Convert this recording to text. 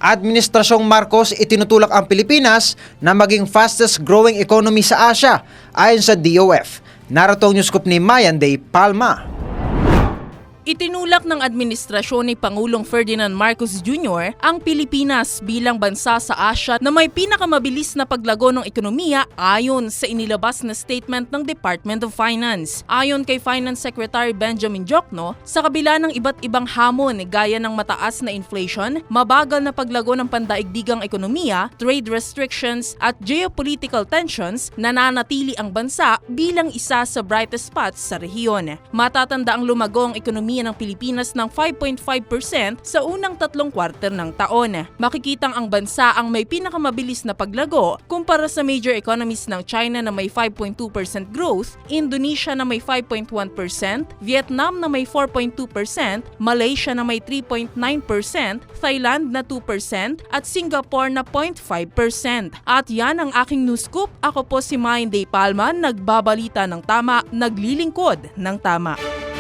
Administrasyong Marcos itinutulak ang Pilipinas na maging fastest growing economy sa Asia ayon sa DOF. Narito ang newscoop ni Mayanday Palma. Itinulak ng administrasyon ni Pangulong Ferdinand Marcos Jr. ang Pilipinas bilang bansa sa Asia na may pinakamabilis na paglago ng ekonomiya ayon sa inilabas na statement ng Department of Finance. Ayon kay Finance Secretary Benjamin Diokno, sa kabila ng iba't ibang hamon gaya ng mataas na inflation, mabagal na paglago ng pandaigdigang ekonomiya, trade restrictions at geopolitical tensions, nananatili ang bansa bilang isa sa brightest spots sa rehiyon. Matatanda ang lumago ang ekonomiya ng Pilipinas ng 5.5% sa unang 3 quarter ng taon. Makikitang ang bansa ang may pinakamabilis na paglago kumpara sa major economies ng China na may 5.2% growth, Indonesia na may 5.1%, Vietnam na may 4.2%, Malaysia na may 3.9%, Thailand na 2% at Singapore na 0.5%. At yan ang aking news scoop. Ako po si Mayanday Palma, nagbabalita ng tama, naglilingkod ng tama.